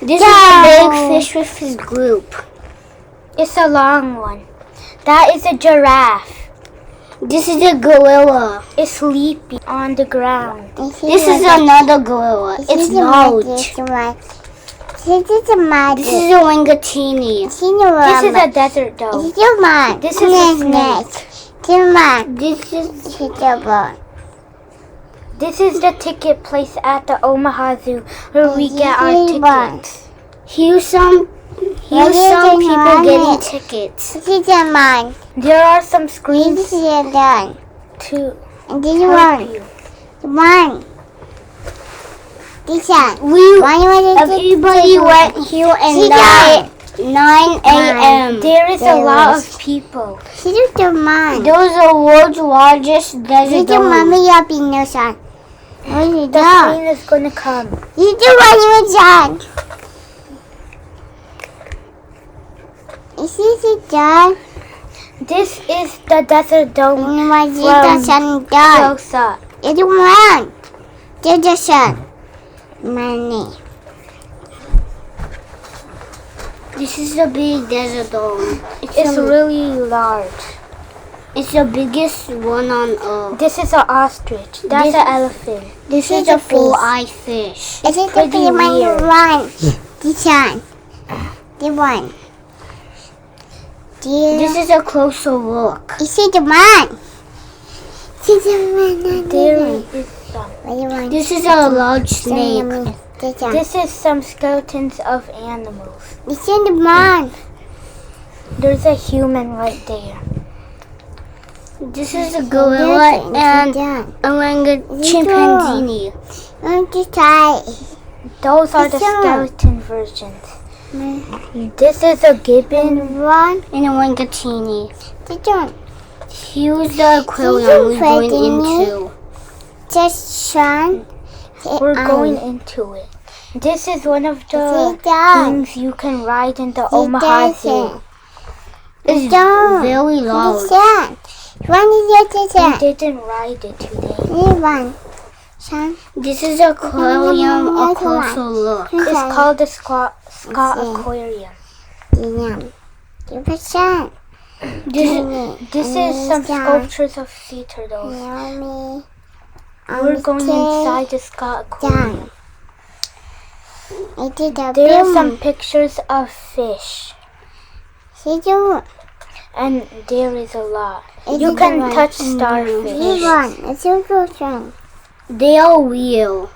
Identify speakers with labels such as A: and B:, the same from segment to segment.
A: This is a big fish with his group.
B: It's a long one. That is a giraffe.
A: This is a gorilla.
B: It's sleeping on the ground.
A: This is another gorilla. It's large.
C: This is a
A: This is a lingatini.
B: This is a desert dog. This is a snake. This is the ticket place at the Omaha Zoo where we get our tickets.
A: Here's some people getting tickets.
B: There are some screens to help you.
A: Everybody went here at 9 a.m.
B: There is a lot of people.
A: Those are the world's largest desert dome.
B: The train is gonna come. This is the desert dome from close up.
A: This is the big desert dome.
B: It's really large.
A: It's the biggest one on earth.
B: This is an ostrich. That's an elephant.
A: This is a four-eyed fish.
B: It's pretty weird.
A: This is a closer look.
B: There is some.
A: This is a large snake.
B: This is some skeletons of animals. There's a human right there.
A: This is a gorilla and a chimpanzee.
B: Those are the skeleton versions. This is a gibbon
A: And a lingatini. Here's the aquarium we're going into.
B: We're going into it. This is one of the things you can ride in the Omaha Zoo.
A: It's very large.
B: We didn't ride it today.
A: This is aquarium, a closer look.
B: It's called the Scott Aquarium. This is some sculptures of sea turtles. We're going inside the Scott Aquarium. There are some pictures of fish. And there is a lot. You can touch starfish.
A: They are real.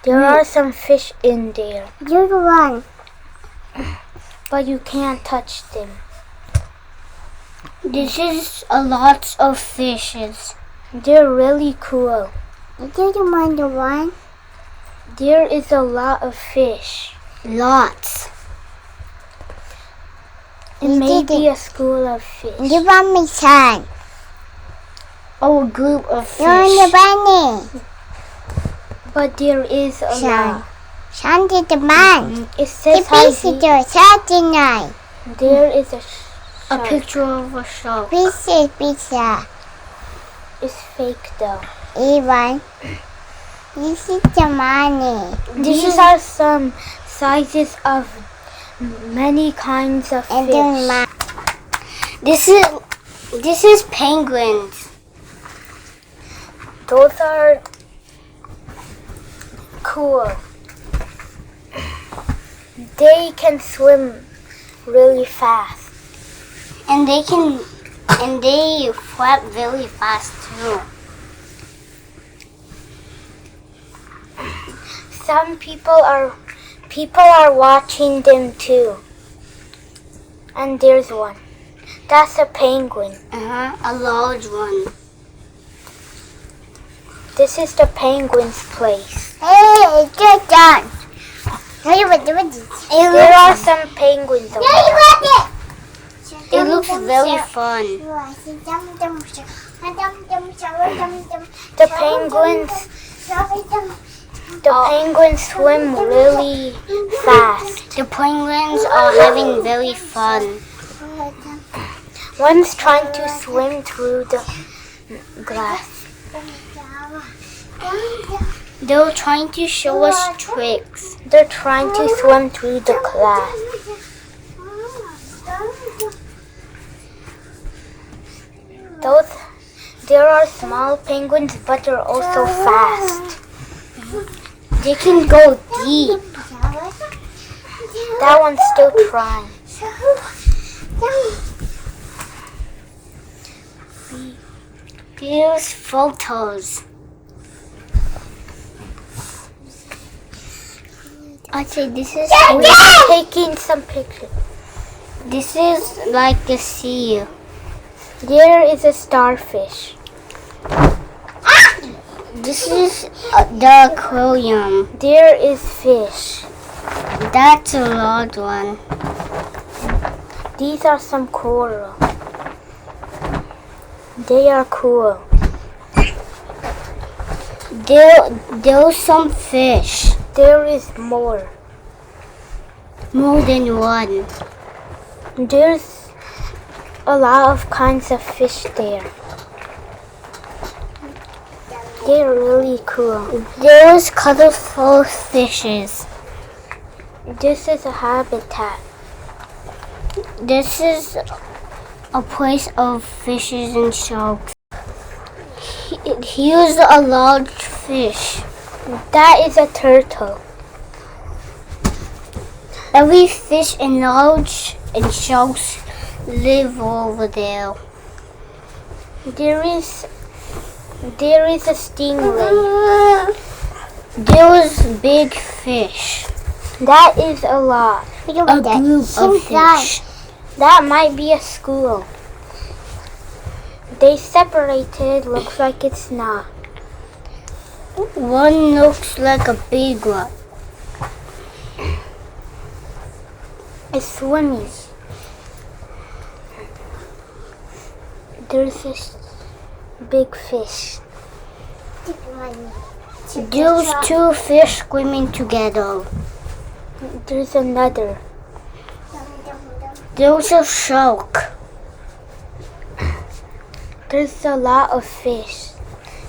B: There are some fish in there, but you can't touch them.
A: This is a lot of fishes.
B: They're really cool. There is a lot of fish.
A: Lots.
B: It may be a school of fish.
A: Or a group of fish.
B: But there is a lot. It says there is a
A: A
B: shark.
A: picture of a shark.
B: It's fake though. These are some sizes of many kinds of fish.
A: This is penguins.
B: Those are cool. They can swim really fast.
A: And they flap very fast too.
B: Some people are watching them too. And there's one. That's a penguin.
A: A large one.
B: This is the penguin's place.
C: Hey, good done.
B: There are some penguins over there.
A: It looks very fun.
B: The penguins swim really fast.
A: The penguins are having very fun.
B: One's trying to swim through the glass.
A: They're trying to show us tricks.
B: They're trying to swim through the class. There are small penguins, but they're also fast.
A: They can go deep.
B: That one's still trying.
A: Here's photos. I'd say this is
B: Taking some pictures.
A: this is like the sea.
B: There is a starfish.
A: This is the aquarium.
B: There is fish.
A: That's a large one.
B: These are some coral. They are cool.
A: There's some fish.
B: There is more.
A: More than one.
B: There's a lot of kinds of fish there. They're really cool.
A: There's colorful fishes.
B: This is a habitat.
A: This is a place of fishes and sharks. Here's a large fish.
B: That is a turtle.
A: Every fish and large and sharks live over there.
B: There is a stingray.
A: There's big fish.
B: That is a lot.
A: A group of fish.
B: That might be a school. They separated. Looks like it's not.
A: One looks like a big one.
B: It's swimming. There's this big fish.
A: There's two fish swimming together.
B: There's another.
A: There's a shark.
B: There's a lot of fish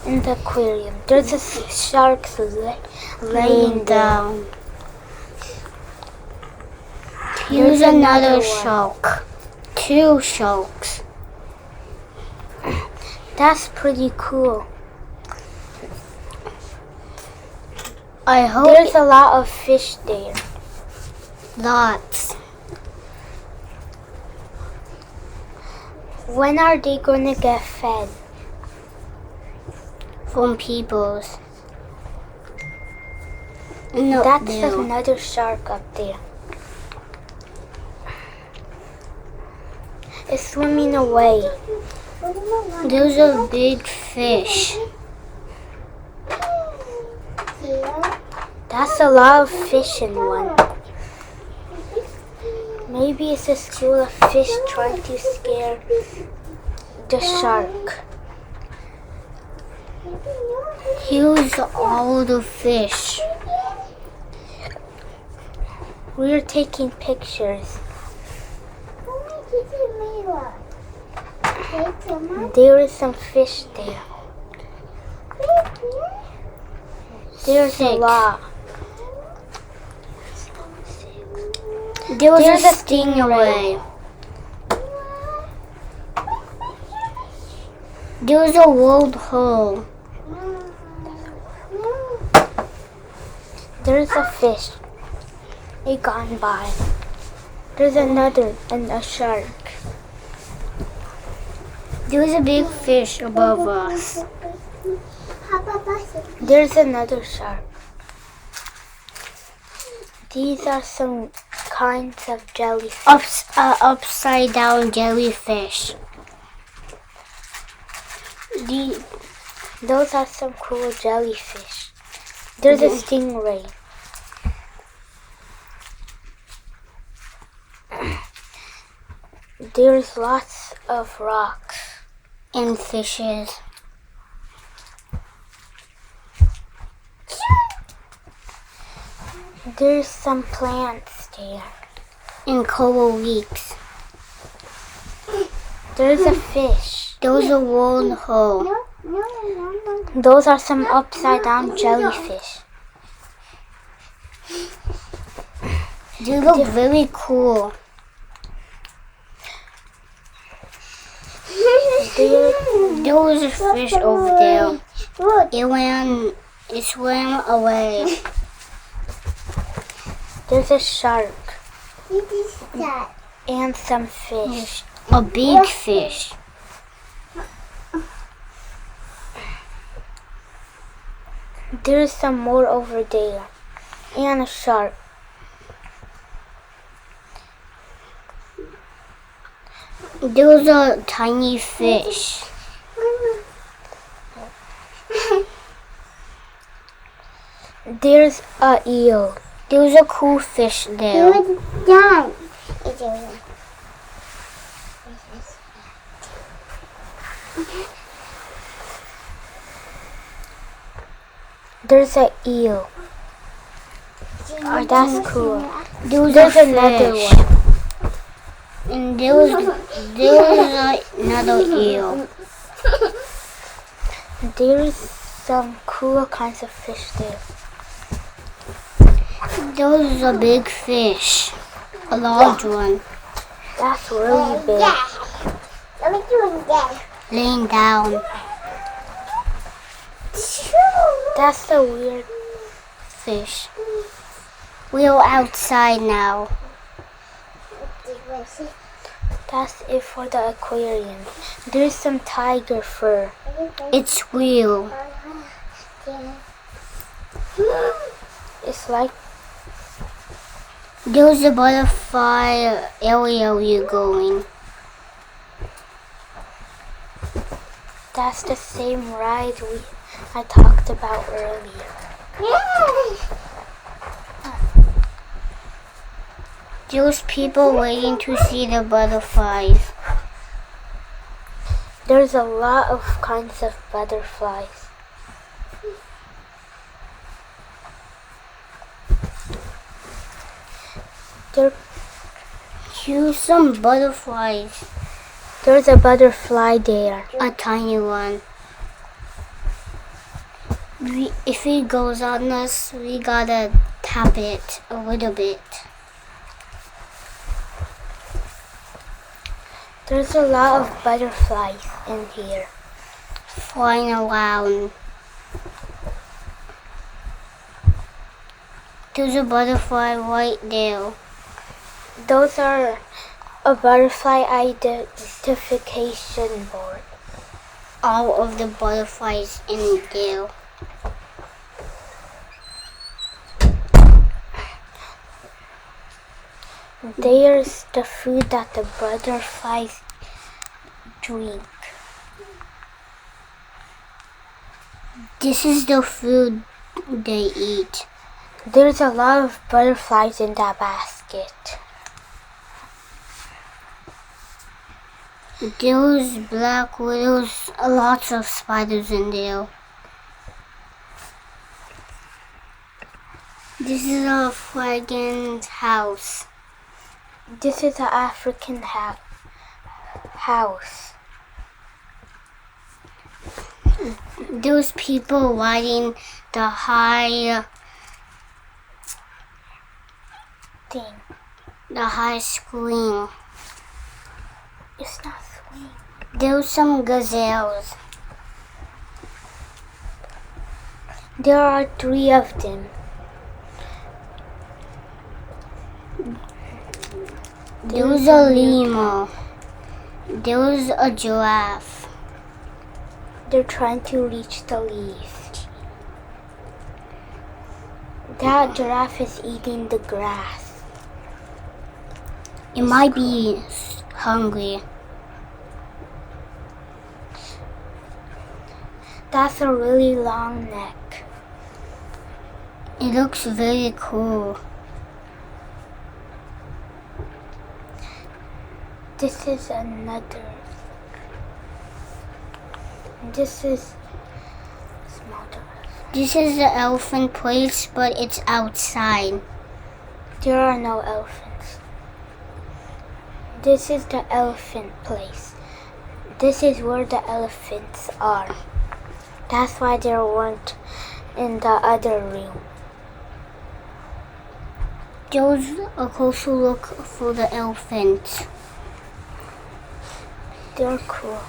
B: in the aquarium. There's a shark laying down.
A: Here's another shark. Two sharks.
B: That's pretty cool.
A: I hope
B: There's a lot of fish there.
A: lots.
B: When are they gonna get fed?
A: From peoples. No,
B: That's
A: there.
B: another shark up there. It's swimming away.
A: There's a big fish.
B: That's a lot of fish in one. Maybe it's a school of fish trying to scare the shark.
A: Here's all the fish.
B: We're taking pictures. There is some fish there. There's a lot.
A: There's a stingray. There's a wormhole.
B: There's a fish. It gone by. There's another and a shark.
A: There's a big fish above us.
B: There's another shark. These are some kinds of jellyfish.
A: Upside down jellyfish.
B: Those are some cool jellyfish. There's a stingray. There's lots of rocks.
A: And fishes.
B: There's some plants there.
A: And coral reefs.
B: There's a fish.
A: There's a wormhole.
B: Those are some upside down jellyfish.
A: They look very cool. There was a fish over there. It swam away.
B: There's a shark and some fish.
A: A big fish.
B: There's some more over there. And a shark.
A: There was a tiny fish.
B: There's a eel.
A: There was a cool fish there.
C: Done.
B: There's a eel. Oh, that's cool.
A: There's
B: another
A: fish.
B: one.
A: And there was another eel.
B: There's some cool kinds of fish there.
A: There was a big fish. A large one.
B: That's really big.
C: Let me do that.
A: Laying down.
B: That's a weird
A: Fish. We are outside now.
B: That's it for the aquarium. There's some tiger fur.
A: It's real.
B: It's like
A: There's a butterfly area we're going.
B: that's the same ride I talked about earlier.
A: There's people waiting to see the butterflies.
B: There's a lot of kinds of butterflies.
A: Here's some butterflies.
B: There's a butterfly there.
A: A tiny one. If it goes on us, we gotta tap it a little bit.
B: There's a lot of butterflies in here.
A: Flying around. There's a butterfly right there.
B: Those are a butterfly identification board.
A: All of the butterflies in there.
B: There's the food that the butterflies drink.
A: This is the food they eat.
B: There's a lot of butterflies in that basket.
A: There's black widows, lots of spiders in there. This is a African house.
B: This is an African house.
A: There's people riding the high screen.
B: It's not swing.
A: There's some gazelles.
B: There are 3 of them.
A: There's a lemur. There's a giraffe.
B: They're trying to reach the leaf. That giraffe is eating the grass.
A: It might be hungry.
B: That's a really long neck.
A: It looks very cool.
B: This is another. This is smaller.
A: This is the elephant place, but it's outside.
B: There are no elephants. This is the elephant place. This is where the elephants are. That's why they weren't in the other room.
A: There's a closer look for the elephants.
B: They're cool.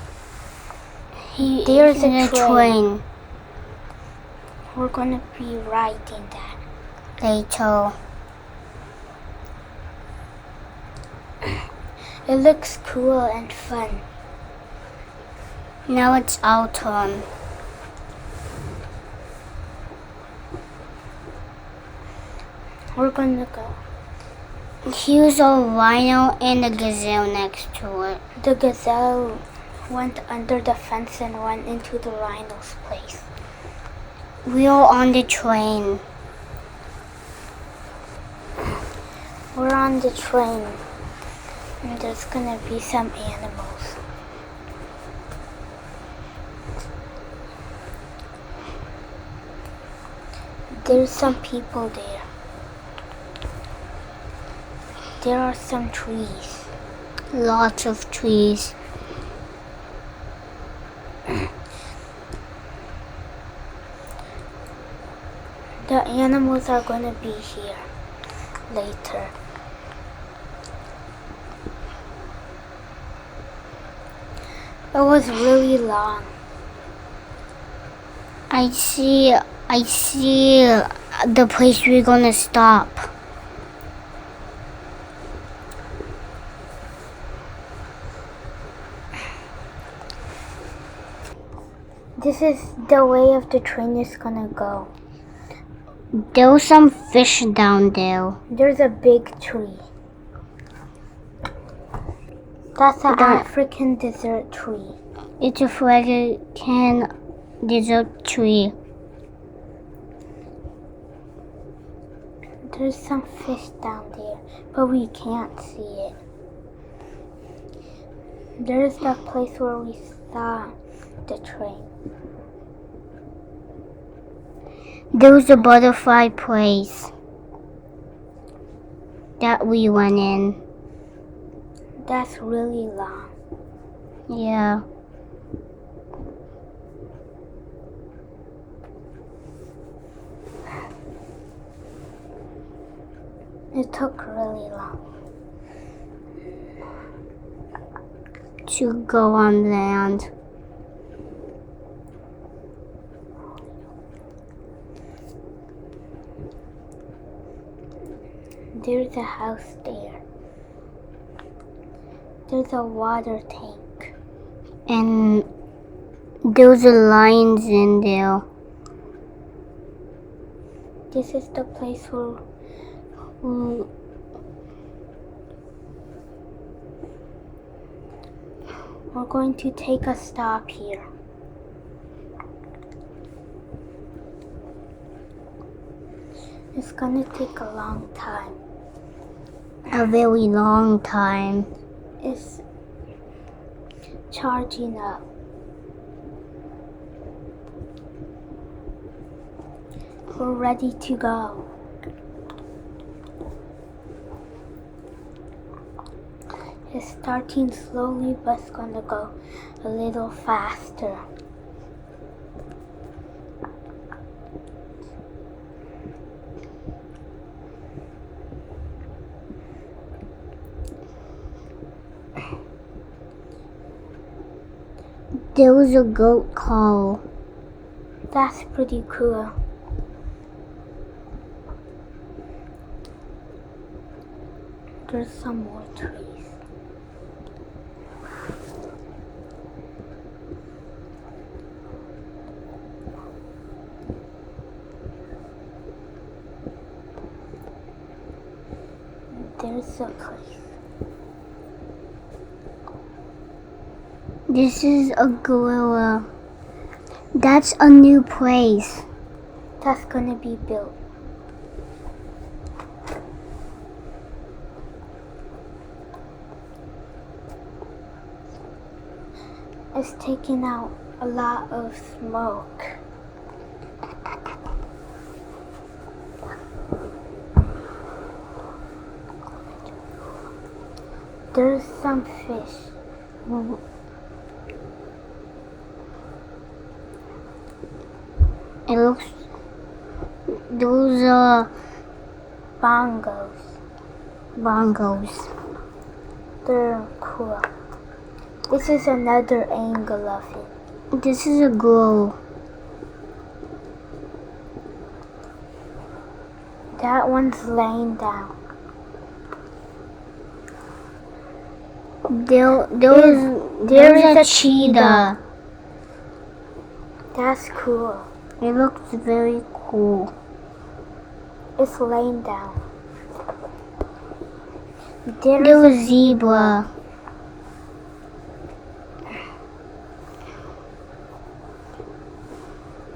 A: There's a train.
B: We're gonna be riding that
A: later.
B: It looks cool and fun.
A: Now it's our turn.
B: We're gonna go.
A: Here's a rhino and a gazelle next to it.
B: The gazelle went under the fence and went into the rhino's place.
A: We are on the train.
B: We're on the train, and there's gonna be some animals. There's some people there. There are some trees.
A: Lots of trees.
B: The animals are gonna be here later. It was really long.
A: I see the place we're gonna stop.
B: This is the way of the train is gonna go.
A: There's some fish down there.
B: There's a big tree. That's an African desert tree.
A: It's a African desert tree.
B: There's some fish down there, but we can't see it. There's the place where we saw the train.
A: There's a butterfly place that we went in.
B: That's really long.
A: Yeah.
B: It took really long.
A: To go on land.
B: There's a house there. There's a water tank.
A: And there's a lions in there.
B: This is the place where we're going to take a stop here. It's gonna take a long time.
A: A very long time.
B: It's charging up. We're ready to go. It's starting slowly, but it's gonna go a little faster.
A: There was a goat call.
B: That's pretty cool. There's some more trees. There's a place.
A: This is a gorilla. That's a new place.
B: That's gonna be built. It's taking out a lot of smoke. There's some fish.
A: It looks. Those are
B: Bongos.
A: bongos.
B: They're cool. This is another angle of it.
A: This is a girl.
B: That one's laying down.
A: There's a cheetah.
B: That's cool.
A: It looks very cool.
B: It's laying down.
A: There's a zebra.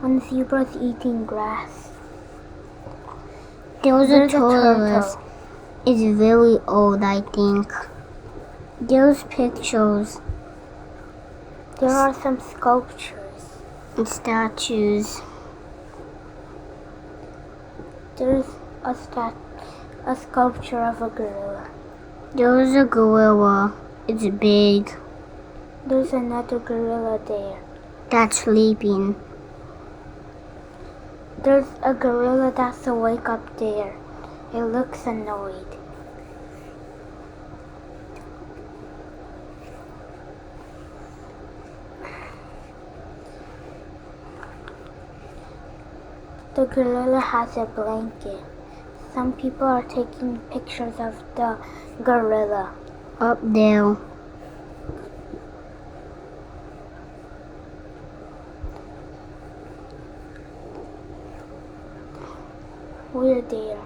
B: One zebra's eating grass.
A: There's a tortoise. It's very old, I think. There's pictures
B: There are some sculptures.
A: and statues.
B: There's a sculpture of a gorilla.
A: There's a gorilla. It's big.
B: There's another gorilla there.
A: That's sleeping.
B: There's a gorilla that's awake up there. It looks annoyed. The gorilla has a blanket. Some people are taking pictures of the gorilla.
A: Up there.
B: We're there.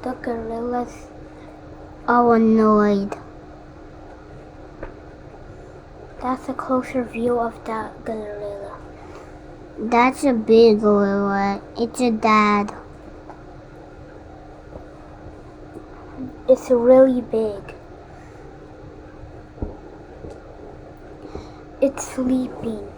B: The gorillas
A: All annoyed.
B: That's a closer view of that gorilla.
A: That's a big gorilla. It's a dad.
B: It's really big. It's sleeping.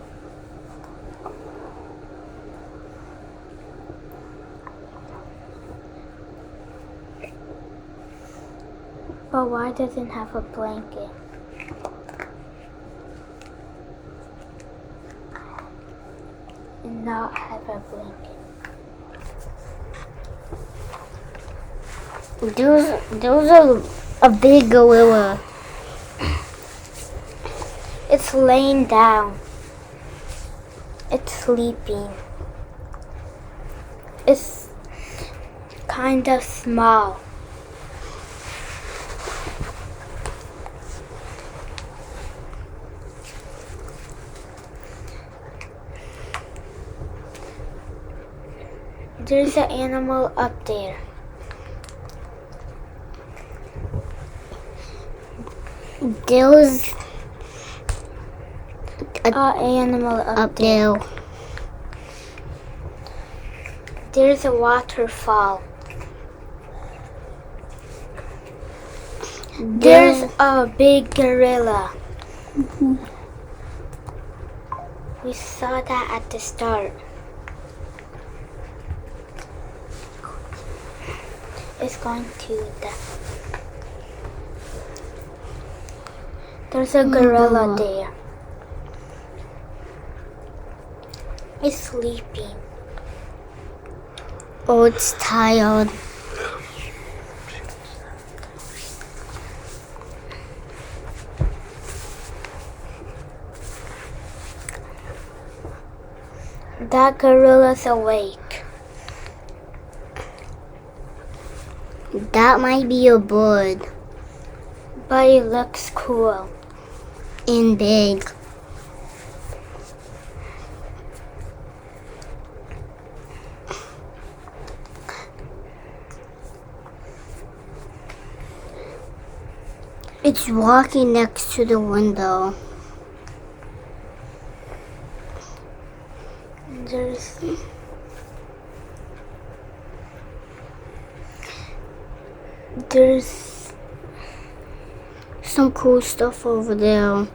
B: But why doesn't it have a blanket? And not have a blanket.
A: There's a big gorilla.
B: It's laying down. It's sleeping. It's kind of small. There's an animal up there.
A: There's
B: An animal
A: up there.
B: There's a waterfall. There's a big gorilla. We saw that at the start. It's going to the... There's a gorilla there. It's sleeping.
A: Oh, it's tired.
B: That gorilla's awake.
A: That might be a bird.
B: But it looks cool.
A: And big. It's walking next to the window.
B: There's
A: some cool stuff over there.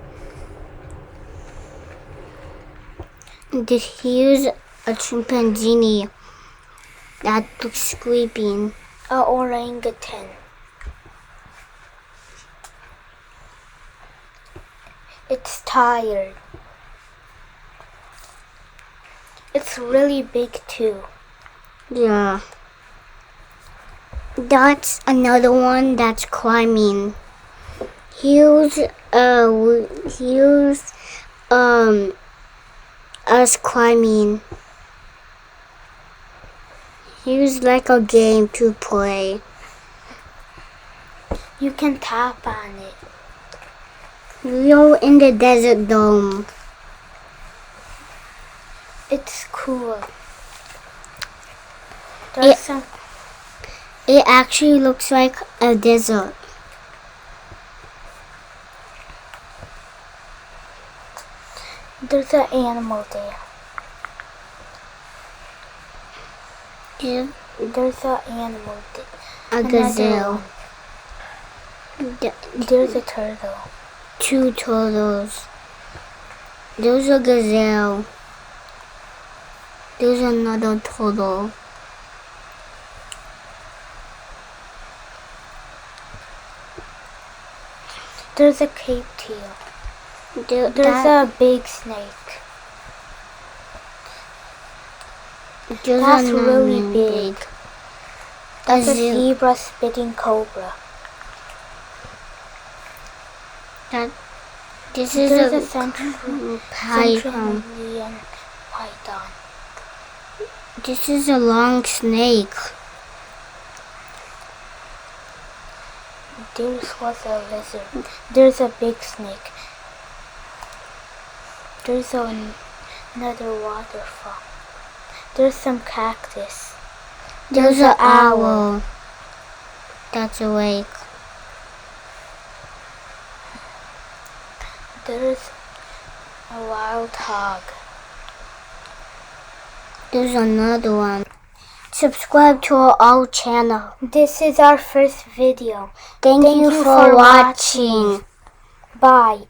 A: Here's a chimpanzee that looks sleeping.
B: a orangutan. It's tired. It's really big too.
A: Yeah. That's another one that's climbing. Here's us climbing. Here's like a game to play.
B: You can tap on it.
A: We're in the desert dome.
B: It's cool. There's
A: It actually looks like a desert.
B: There's an animal there.
A: Yeah.
B: There's an animal there.
A: A
B: Another
A: gazelle.
B: one. There's a turtle.
A: 2 turtles. There's a gazelle. There's another turtle.
B: There's a cape tail. There's a big snake. That's really big. That's a zebra spitting cobra.
A: This is
B: There's
A: a
B: a central
A: python.
B: lian python.
A: This is a long snake.
B: There was a lizard. There's a big snake. There's another waterfall. There's some cactus.
A: There's an owl that's awake.
B: There's a wild hog.
A: There's another one. Subscribe to our old channel.
B: This is our first video.
A: Thank you for watching.
B: Bye.